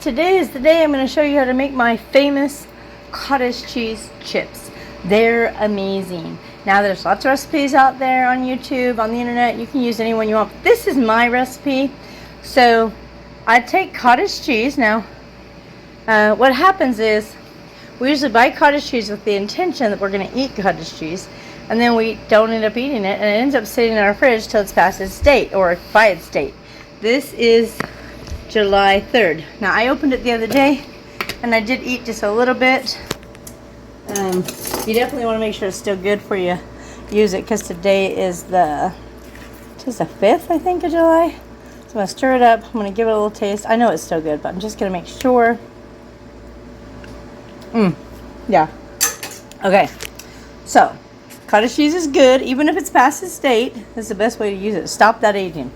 Today is the day I'm going to show you how to make my famous cottage cheese chips. They're amazing. Now there's lots of recipes out there on YouTube, on the internet. You can use any one you want. This is my recipe. So I take cottage cheese. Now what happens is we usually buy cottage cheese with the intention that we're going to eat cottage cheese, and then we don't end up eating it, and it ends up sitting in our fridge till it's past its date or by its date. This is July 3rd. Now I opened it the other day and I did eat just a little bit. You definitely want to make sure it's still good for you use it, because today is the 5th, I think, of July. So I'm going to stir it up. I'm going to give it a little taste. I know it's still good, but I'm just going to make sure. Yeah. Okay. So cottage cheese is good even if it's past its date. That's the best way to use it. Stop that aging.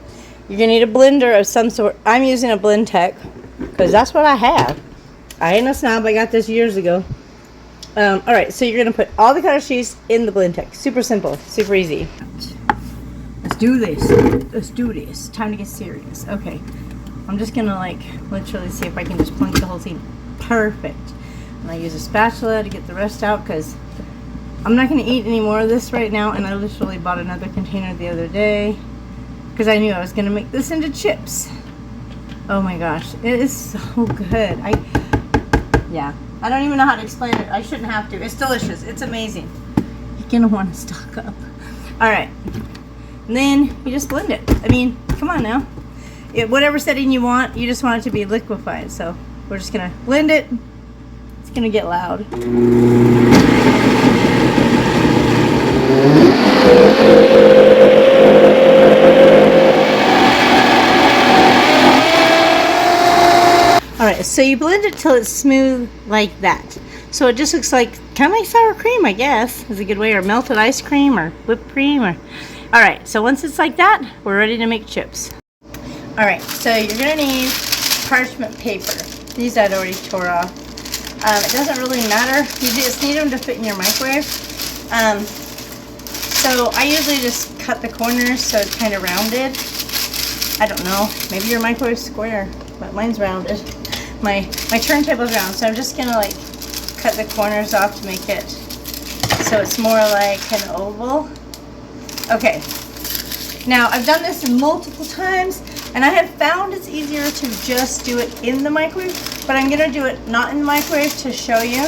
You're going to need a blender of some sort. I'm using a Blendtec because that's what I have. I ain't a snob. I got this years ago. Alright, so you're going to put all the cottage cheese in the Blendtec. Super simple. Super easy. Let's do this. Let's do this. Time to get serious. Okay. I'm just going to literally see if I can just plunk the whole thing. Perfect. And I use a spatula to get the rest out because I'm not going to eat any more of this right now. And I literally bought another container the other day because I knew I was going to make this into chips. Oh my gosh, it is so good. I don't even know how to explain it. I shouldn't have to. It's delicious. It's amazing. You're going to want to stock up. All right. And then you just blend it. I mean, come on now. Whatever setting you want, you just want it to be liquefied. So we're just going to blend it. It's going to get loud. Alright, so you blend it till it's smooth like that. So it just looks like, kind of like sour cream, I guess, is a good way, or melted ice cream, or whipped cream, or... Alright, so once it's like that, we're ready to make chips. Alright, so you're going to need parchment paper. These I'd already tore off. It doesn't really matter. You just need them to fit in your microwave. So I usually just cut the corners so it's kind of rounded. I don't know, maybe your microwave's square, but mine's rounded. My turntable's round, so I'm just gonna cut the corners off to make it so it's more like an oval. Okay, now I've done this multiple times and I have found it's easier to just do it in the microwave, but I'm gonna do it not in the microwave to show you.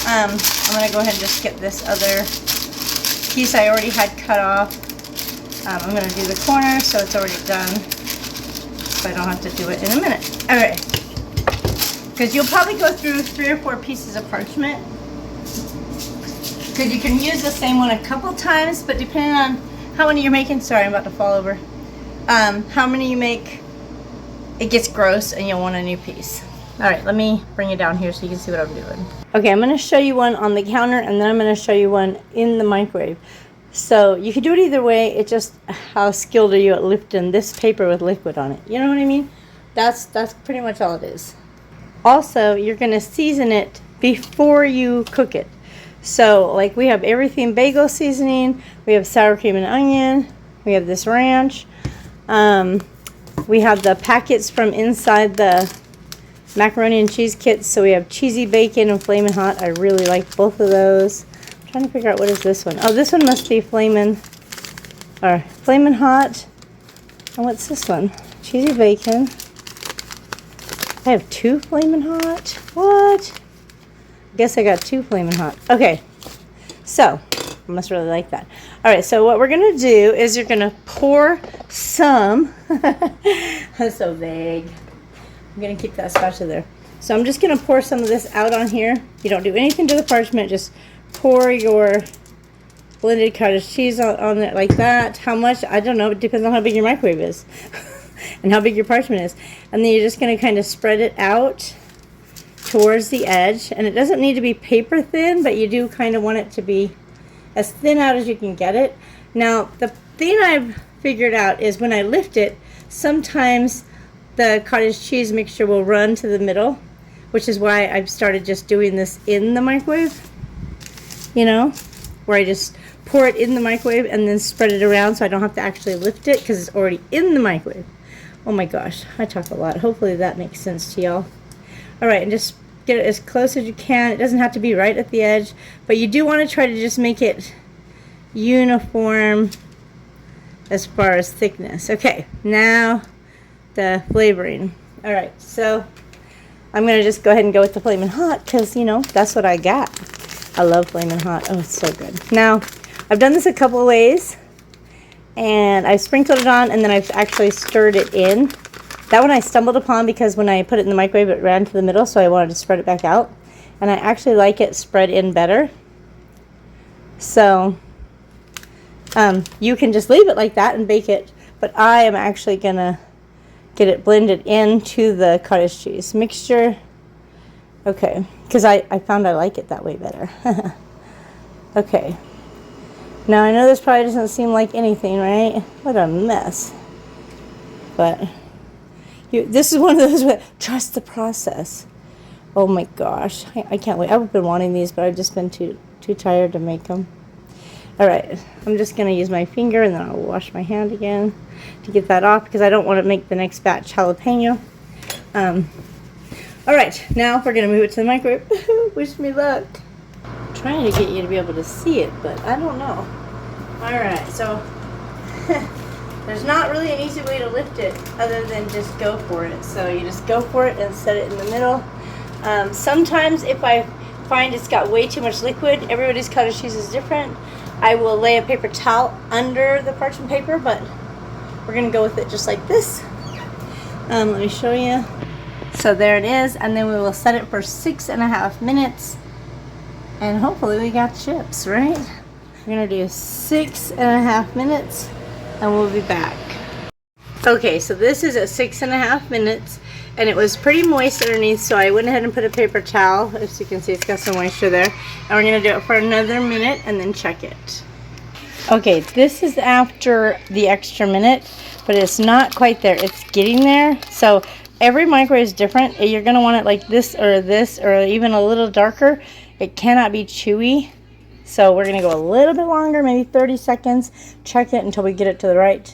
I'm gonna go ahead and just get this other piece I already had cut off. I'm gonna do the corner so it's already done, so I don't have to do it in a minute. Alright. Because you'll probably go through 3 or 4 pieces of parchment. Because you can use the same one a couple times, but depending on how many you're making, sorry, I'm about to fall over. How many you make, it gets gross and you'll want a new piece. Alright, let me bring it down here so you can see what I'm doing. Okay, I'm going to show you one on the counter and then I'm going to show you one in the microwave. So you can do it either way. It's just how skilled are you at lifting this paper with liquid on it. You know what I mean? That's pretty much all it is. Also, you're going to season it before you cook it. So, we have everything bagel seasoning. We have sour cream and onion. We have this ranch. We have the packets from inside the macaroni and cheese kits. So we have cheesy bacon and flamin' hot. I really like both of those. I'm trying to figure out what is this one. Oh, this one must be flamin' hot. And what's this one? Cheesy bacon. I have 2 flamin' hot. What? I guess I got 2 flamin' hot. Okay. So, I must really like that. Alright, so what we're going to do is you're going to pour some. That's so vague. I'm going to keep that spatula there. So I'm just going to pour some of this out on here. You don't do anything to the parchment. Just pour your blended cottage cheese on it like that. How much? I don't know. It depends on how big your microwave is. And how big your parchment is. And then you're just going to kind of spread it out towards the edge. And it doesn't need to be paper thin, but you do kind of want it to be as thin out as you can get it. Now, the thing I've figured out is when I lift it, sometimes the cottage cheese mixture will run to the middle, which is why I've started just doing this in the microwave. You know, where I just pour it in the microwave and then spread it around so I don't have to actually lift it because it's already in the microwave. Oh my gosh, I talk a lot. Hopefully that makes sense to y'all. All right, and just get it as close as you can. It doesn't have to be right at the edge, but you do want to try to just make it uniform as far as thickness. Okay, now the flavoring. All right, so I'm gonna just go ahead and go with the Flamin' Hot because, you know, that's what I got. I love Flamin' Hot. Oh, it's so good. Now, I've done this a couple of ways, and I've sprinkled it on, and then I've actually stirred it in. That one I stumbled upon because when I put it in the microwave, it ran to the middle, so I wanted to spread it back out. And I actually like it spread in better. So, you can just leave it like that and bake it, but I am actually gonna get it blended into the cottage cheese mixture. Okay, because I found I like it that way better. Okay. Now I know this probably doesn't seem like anything, right? What a mess. But this is one of those where trust the process. Oh my gosh, I can't wait. I've been wanting these, but I've just been too tired to make them. All right, I'm just gonna use my finger and then I'll wash my hand again to get that off because I don't want to make the next batch jalapeno. All right, now we're gonna move it to the microwave. Wish me luck. I'm trying to get you to be able to see it, but I don't know. All right, so there's not really an easy way to lift it other than just go for it. So you just go for it and set it in the middle. Sometimes if I find it's got way too much liquid, everybody's cottage cheese is different, I will lay a paper towel under the parchment paper, but we're gonna go with it just like this. Let me show you. So there it is, and then we will set it for 6.5 minutes, and hopefully we got chips, right? We're gonna do 6.5 minutes, and we'll be back. Okay, so this is at 6.5 minutes, and it was pretty moist underneath, so I went ahead and put a paper towel. As you can see, it's got some moisture there. And we're gonna do it for another minute and then check it. Okay, this is after the extra minute, but it's not quite there. It's getting there. So every microwave is different. You're gonna want it like this, or even a little darker. It cannot be chewy. So we're gonna go a little bit longer, maybe 30 seconds. Check it until we get it to the right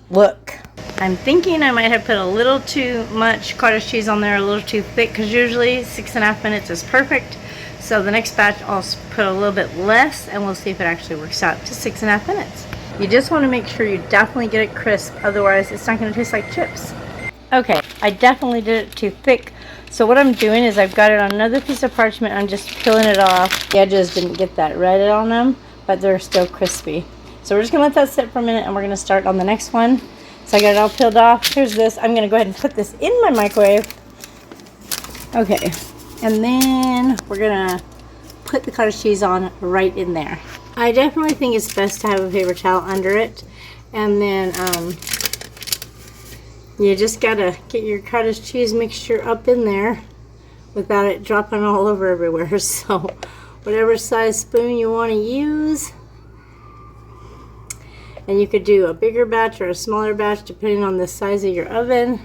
look. I'm thinking I might have put a little too much cottage cheese on there, a little too thick, because usually 6.5 minutes is perfect. So the next batch I'll put a little bit less, and we'll see if it actually works out to 6.5 minutes. You just want to make sure you definitely get it crisp, otherwise it's not going to taste like chips. Okay, I definitely did it too thick. So what I'm doing is I've got it on another piece of parchment. I'm just peeling it off. The edges didn't get that red on them, but they're still crispy. So we're just going to let that sit for a minute, and we're going to start on the next one. So I got it all peeled off. Here's this. I'm going to go ahead and put this in my microwave. Okay. And then we're going to put the cottage cheese on right in there. I definitely think it's best to have a paper towel under it. And then you just got to get your cottage cheese mixture up in there without it dropping all over everywhere. So whatever size spoon you want to use. And you could do a bigger batch or a smaller batch depending on the size of your oven.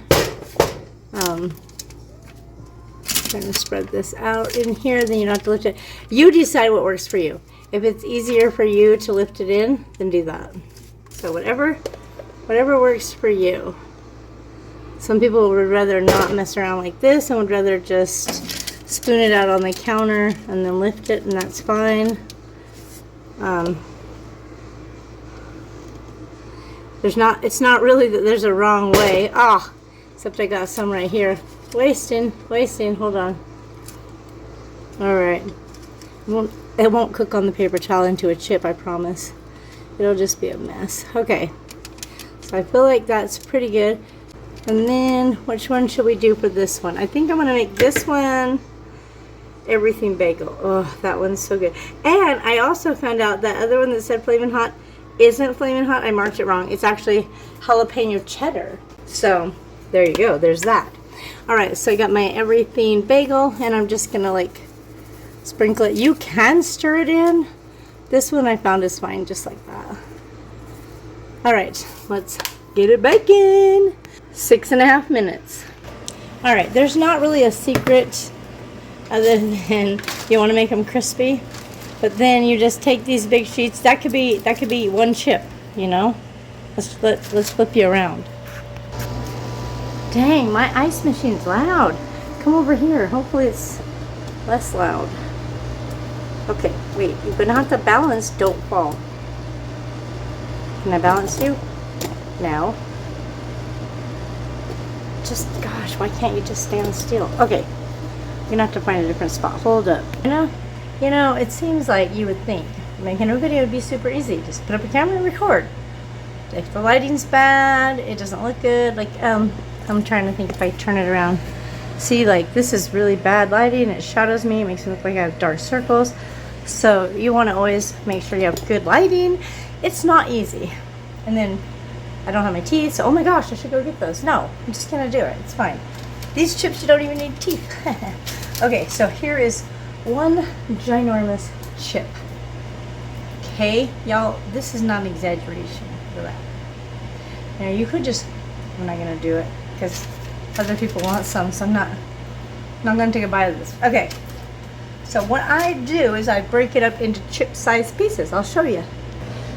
Trying to spread this out in here, then you don't have to lift it. You decide what works for you. If it's easier for you to lift it in, then do that. So whatever works for you. Some people would rather not mess around like this and would rather just spoon it out on the counter and then lift it, and that's fine. It's not really that there's a wrong way. Except I got some right here. Wasting, hold on. Alright. It won't cook on the paper towel into a chip, I promise. It'll just be a mess. Okay. So I feel like that's pretty good. And then, which one should we do for this one? I think I'm going to make this one everything bagel. Oh, that one's so good. And I also found out that other one that said Flamin' Hot isn't Flamin' Hot. I marked it wrong. It's actually jalapeno cheddar. So there you go. There's that. Alright, so I got my everything bagel, and I'm just going to like sprinkle it. You can stir it in. This one I found is fine just like that. Alright, let's get it baking. 6.5 minutes. Alright, there's not really a secret other than you want to make them crispy. But then you just take these big sheets. That could be one chip, you know. Let's flip you around. Dang, my ice machine's loud. come over here. Hopefully it's less loud. Okay, wait. You're gonna have to balance. Don't fall. Can I balance you? Now. Just, gosh, why can't you just stand still? Okay. You're gonna have to find a different spot. Hold up. You know, it seems like you would think making a video would be super easy. Just put up a camera and record. If the lighting's bad, it doesn't look good. Like, I'm trying to think if I turn it around. See, like, this is really bad lighting. It shadows me. It makes it look like I have dark circles. So you want to always make sure you have good lighting. It's not easy. And then I don't have my teeth, so oh my gosh, I should go get those. No, I'm just gonna do it. It's fine. These chips, you don't even need teeth. Okay, so here is one ginormous chip. Okay, y'all, this is not an exaggeration. Look at that. Now you could just, I'm not gonna do it because other people want some, so I'm not gonna take a bite of this. Okay, so what I do is I break it up into chip-sized pieces. I'll show you.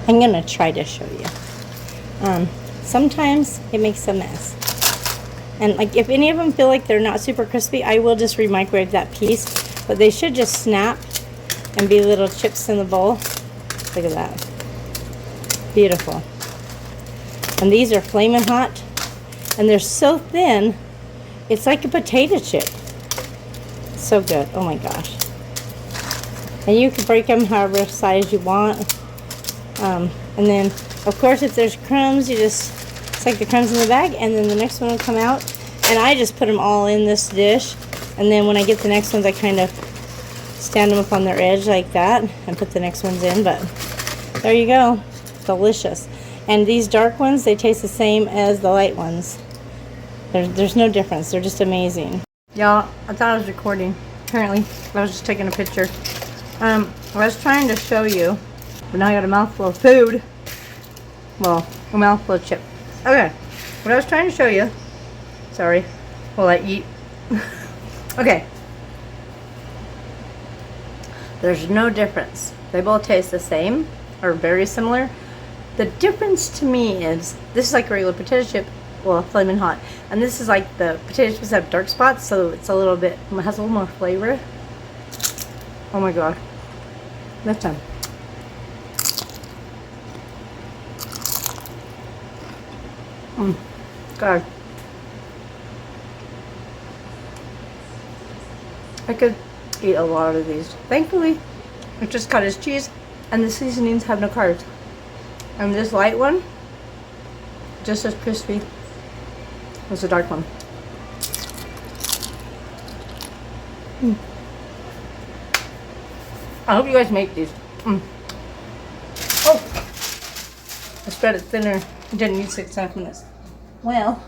I'm gonna try to show you. Sometimes it makes a mess. And like if any of them feel like they're not super crispy, I will just re-microwave that piece. But they should just snap and be little chips in the bowl. Look at that. Beautiful. And these are flaming hot. And they're so thin, it's like a potato chip. So good. Oh my gosh. And you can break them however size you want. And then, of course, if there's crumbs, you just stick the crumbs in the bag, and then the next one will come out. And I just put them all in this dish, and then when I get the next ones, I kind of stand them up on their edge like that and put the next ones in. But there you go. Delicious. And these dark ones, they taste the same as the light ones. There's no difference. They're just amazing. Y'all, I thought I was recording. Apparently, I was just taking a picture. I was trying to show you. But now I got a mouthful of food. Well, a mouthful of chip. Okay, what I was trying to show you. Sorry, while I eat. Okay. There's no difference. They both taste the same, or very similar. The difference to me is, this is like a regular potato chip, well, flaming hot. And this is like the potato chips have dark spots, so it's a little bit, it has a little more flavor. Oh my god. Next time. God. I could eat a lot of these. Thankfully, it's just cottage cheese, and the seasonings have no carbs. And this light one, just as crispy as the dark one. I hope you guys make these. Oh, I spread it thinner. It didn't need 6.5 minutes. Well,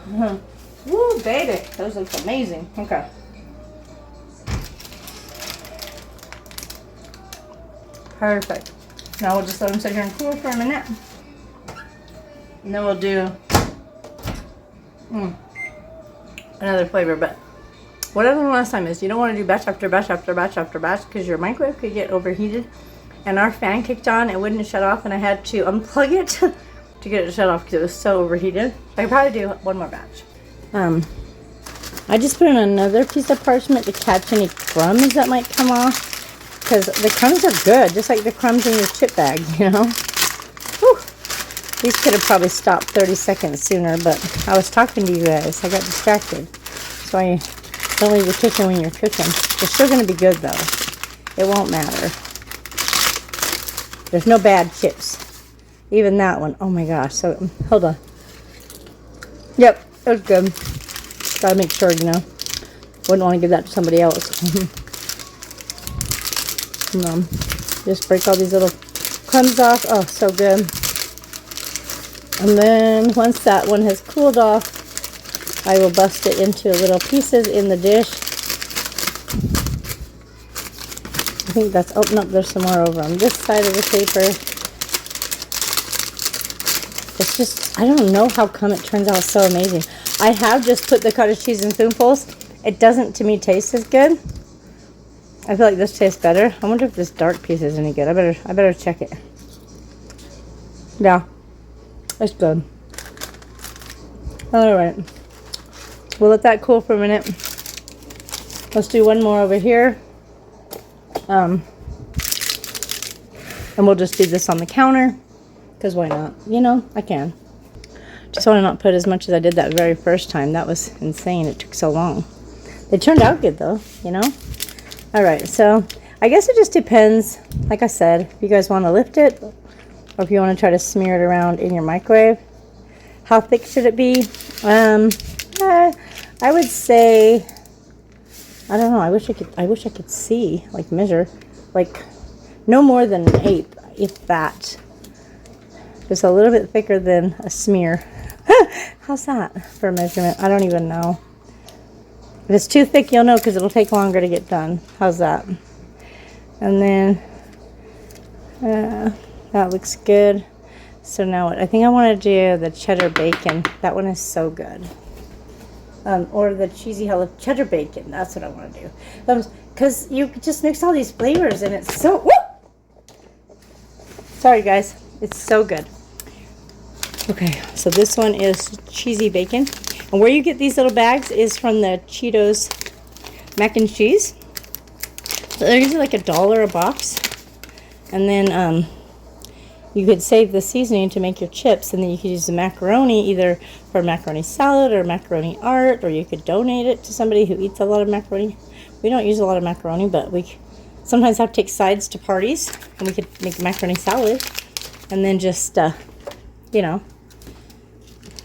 woo, baby, those look amazing. Okay. Perfect. Now we'll just let them sit here and cool for a minute. And then we'll do another flavor. But what I learned last time is you don't want to do batch after batch after batch after batch because your microwave could get overheated. And our fan kicked on, it wouldn't shut off, and I had to unplug it to get it shut off because it was so overheated. I could probably do one more batch. I just put in another piece of parchment to catch any crumbs that might come off. Because the crumbs are good, just like the crumbs in your chip bag, you know? Whew. These could have probably stopped 30 seconds sooner, but I was talking to you guys. I got distracted. So I don't leave the kitchen when you're cooking. They're still going to be good, though. It won't matter. There's no bad chips. Even that one. Oh, my gosh. So, hold on. Yep, it was good. Gotta make sure, you know. Wouldn't want to give that to somebody else. Just break all these little crumbs off. Oh, so good. And then once that one has cooled off, I will bust it into little pieces in the dish. I think that's, oh no, there's some more over on this side of the paper. It's just, I don't know how come it turns out so amazing. I have just put the cottage cheese in spoonfuls. It doesn't, to me, taste as good. I feel like this tastes better. I wonder if this dark piece is any good. I better check it. Yeah, it's good. All right, we'll let that cool for a minute. Let's do one more over here. And we'll just do this on the counter. Because why not? You know, I can. Just want to not put as much as I did that very first time. That was insane. It took so long. They turned out good though, you know? Alright, so I guess it just depends, like I said, if you guys want to lift it or if you want to try to smear it around in your microwave. How thick should it be? I would say, I don't know, I wish I could see, like measure, like no more than an eighth, if that. Just a little bit thicker than a smear. How's that for a measurement? I don't even know. If it's too thick, you'll know because it'll take longer to get done. How's that? And then that looks good. So now what? I think I want to do the cheddar bacon. That one is so good. Or the cheesy hello cheddar bacon. That's what I want to do. Because you just mix all these flavors and it's so... Woo! Sorry guys. It's so good. Okay, so this one is cheesy bacon. And where you get these little bags is from the Cheetos mac and cheese. So they're usually like $1 a box. And then you could save the seasoning to make your chips, and then you could use the macaroni either for macaroni salad or macaroni art, or you could donate it to somebody who eats a lot of macaroni. We don't use a lot of macaroni, but we sometimes have to take sides to parties, and we could make a macaroni salad, and then just, you know,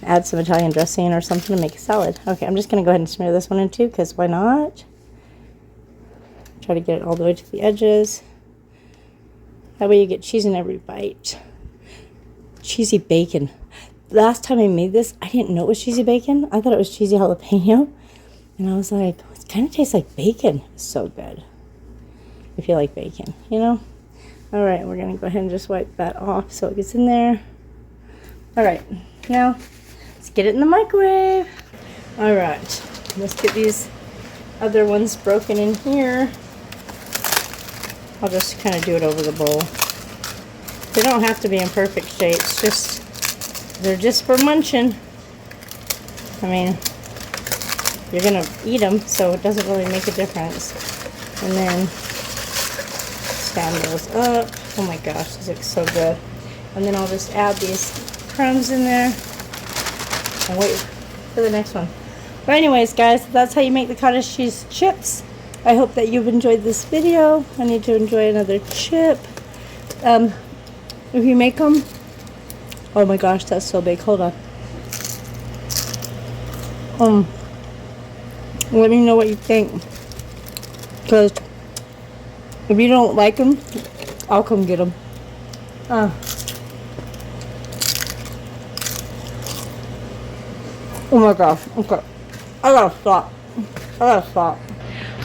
add some Italian dressing or something to make a salad. Okay, I'm just going to go ahead and smear this one in too, because why not? Try to get it all the way to the edges. That way you get cheese in every bite. Cheesy bacon. Last time I made this, I didn't know it was cheesy bacon. I thought it was cheesy jalapeno. And I was like, it kind of tastes like bacon. It's so good. If you like bacon, you know? All right, we're going to go ahead and just wipe that off so it gets in there. All right, now let's get it in the microwave. All right, let's get these other ones broken in here. I'll just kind of do it over the bowl. They don't have to be in perfect shapes, they're just for munching. I mean, you're gonna eat them, so it doesn't really make a difference. And then stand those up. Oh my gosh, this looks so good. And then I'll just add these crumbs in there and wait for the next one. But anyways, guys, that's how you make the cottage cheese chips. I hope that you've enjoyed this video. I need to enjoy another chip. If you make them, oh my gosh, that's so big. Hold on. Let me know what you think. Because if you don't like them, I'll come get them. Oh my gosh. Okay. I gotta stop.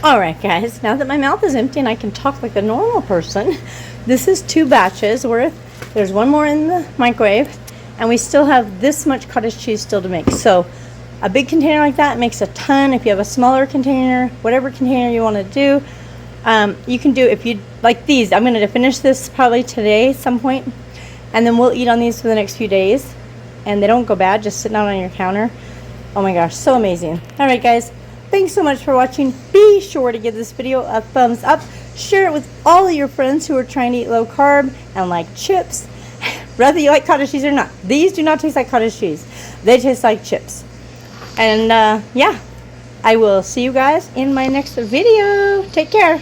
Alright guys, now that my mouth is empty and I can talk like a normal person, this is 2 batches worth. There's one more in the microwave, and we still have this much cottage cheese still to make. So a big container like that makes a ton. If you have a smaller container, whatever container you want to do, you can do. If you like these, I'm going to finish this probably today at some point, and then we'll eat on these for the next few days, and they don't go bad just sitting out on your counter. Oh my gosh, so amazing. Alright guys, thanks so much for watching. Be sure to give this video a thumbs up. Share it with all of your friends who are trying to eat low carb and like chips. Whether you like cottage cheese or not. These do not taste like cottage cheese. They taste like chips. And yeah, I will see you guys in my next video. Take care.